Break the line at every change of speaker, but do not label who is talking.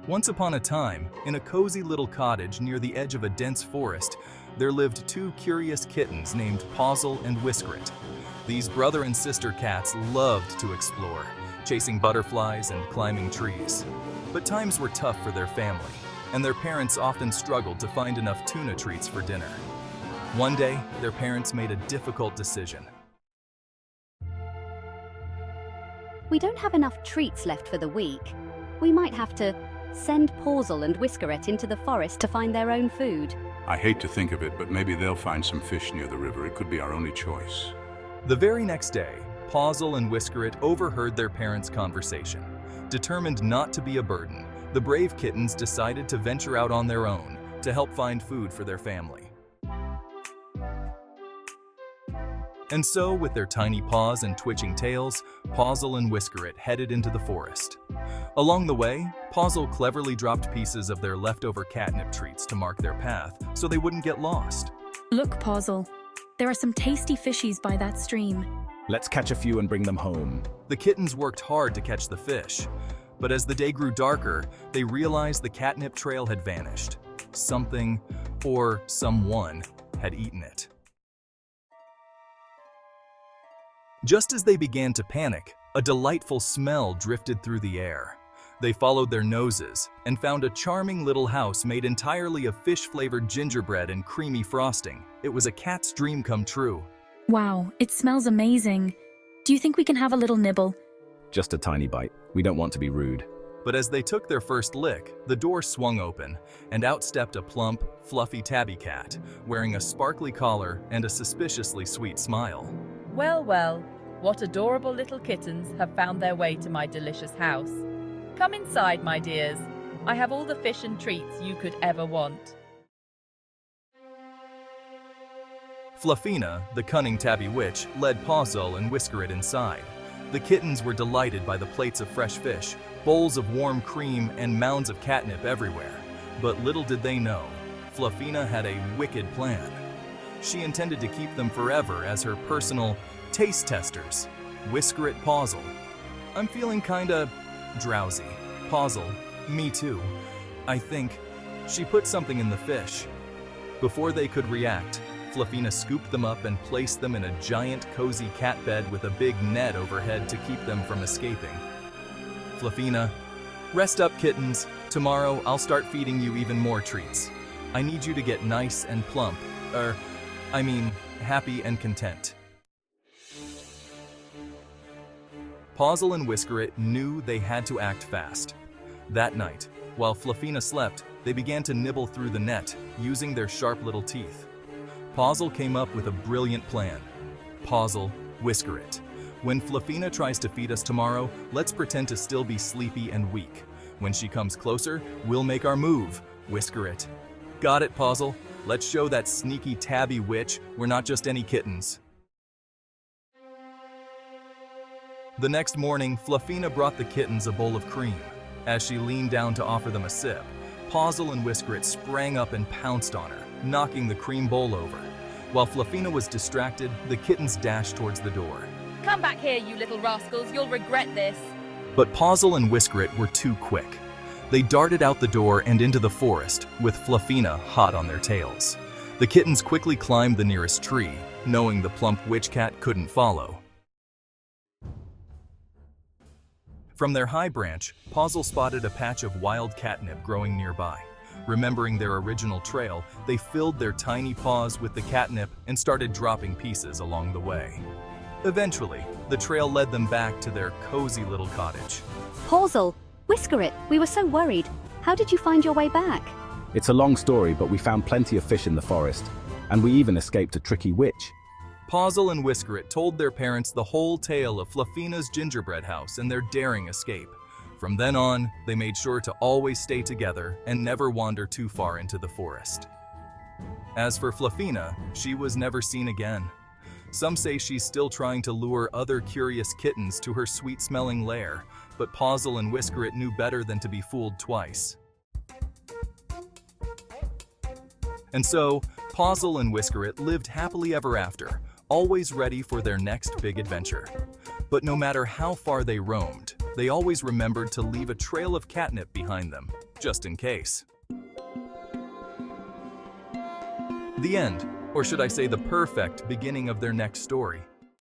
Once upon a time, in a cozy little cottage near the edge of a dense forest, there lived two curious kittens named Pawsel and Whiskeret. These brother and sister cats loved to explore, chasing butterflies and climbing trees. But times were tough for their family, and their parents often struggled to find enough tuna treats for dinner. One day, their parents made a difficult decision.
We don't have enough treats left for the week. We might have to send Pawsel and Whiskeret into the forest to find their own food.
I hate to think of it, but maybe they'll find some fish near the river. It could be our only choice.
The very next day, Pawsel and Whiskeret overheard their parents' conversation. Determined not to be a burden, the brave kittens decided to venture out on their own to help find food for their family. And so, with their tiny paws and twitching tails, Pawsel and Whiskeret headed into the forest. Along the way, Pawsel cleverly dropped pieces of their leftover catnip treats to mark their path so they wouldn't get lost.
Look, Pawsel, there are some tasty fishies by that stream.
Let's catch a few and bring them home.
The kittens worked hard to catch the fish, but as the day grew darker, they realized the catnip trail had vanished. Something, or someone, had eaten it. Just as they began to panic, a delightful smell drifted through the air. They followed their noses and found a charming little house made entirely of fish-flavored gingerbread and creamy frosting. It was a cat's dream come true.
Wow, it smells amazing. Do you think we can have a little nibble?
Just a tiny bite. We don't want to be rude.
But as they took their first lick, the door swung open, and out stepped a plump, fluffy tabby cat, wearing a sparkly collar and a suspiciously sweet smile.
Well, well, what adorable little kittens have found their way to my delicious house. Come inside, my dears. I have all the fish and treats you could ever want.
Fluffina, the cunning tabby witch, led Pawsel and Whiskeret inside. The kittens were delighted by the plates of fresh fish, bowls of warm cream, and mounds of catnip everywhere. But little did they know, Fluffina had a wicked plan. She intended to keep them forever as her personal taste testers. Whiskeret, Pawsel. I'm feeling kinda drowsy. Pawsel, me too. I think she put something in the fish. Before they could react, Fluffina scooped them up and placed them in a giant cozy cat bed with a big net overhead to keep them from escaping. Fluffina, rest up, kittens. Tomorrow I'll start feeding you even more treats. I need you to get nice and plump, happy and content. Pawsel and Whiskeret knew they had to act fast. That night, while Fluffina slept, they began to nibble through the net, using their sharp little teeth. Pawsel came up with a brilliant plan. Pawsel, Whiskeret. When Fluffina tries to feed us tomorrow, let's pretend to still be sleepy and weak. When she comes closer, we'll make our move, Whiskeret. Got it, Pawsel. Let's show that sneaky tabby witch we're not just any kittens. The next morning, Fluffina brought the kittens a bowl of cream. As she leaned down to offer them a sip, Pawsel and Whiskeret sprang up and pounced on her, knocking the cream bowl over. While Fluffina was distracted, the kittens dashed towards the door.
Come back here, you little rascals. You'll regret this.
But Pawsel and Whiskeret were too quick. They darted out the door and into the forest, with Fluffina hot on their tails. The kittens quickly climbed the nearest tree, knowing the plump witch cat couldn't follow. From their high branch, Pawsel spotted a patch of wild catnip growing nearby. Remembering their original trail, they filled their tiny paws with the catnip and started dropping pieces along the way. Eventually, the trail led them back to their cozy little cottage.
Pawsel, Whiskeret, we were so worried. How did you find your way back?
It's a long story, but we found plenty of fish in the forest, and we even escaped a tricky witch.
Pawsel and Whiskeret told their parents the whole tale of Fluffina's gingerbread house and their daring escape. From then on, they made sure to always stay together and never wander too far into the forest. As for Fluffina, she was never seen again. Some say she's still trying to lure other curious kittens to her sweet-smelling lair, but Pawsel and Whiskeret knew better than to be fooled twice. And so, Pawsel and Whiskeret lived happily ever after, always ready for their next big adventure. But no matter how far they roamed, they always remembered to leave a trail of catnip behind them, just in case. The end, or should I say the perfect beginning of their next story.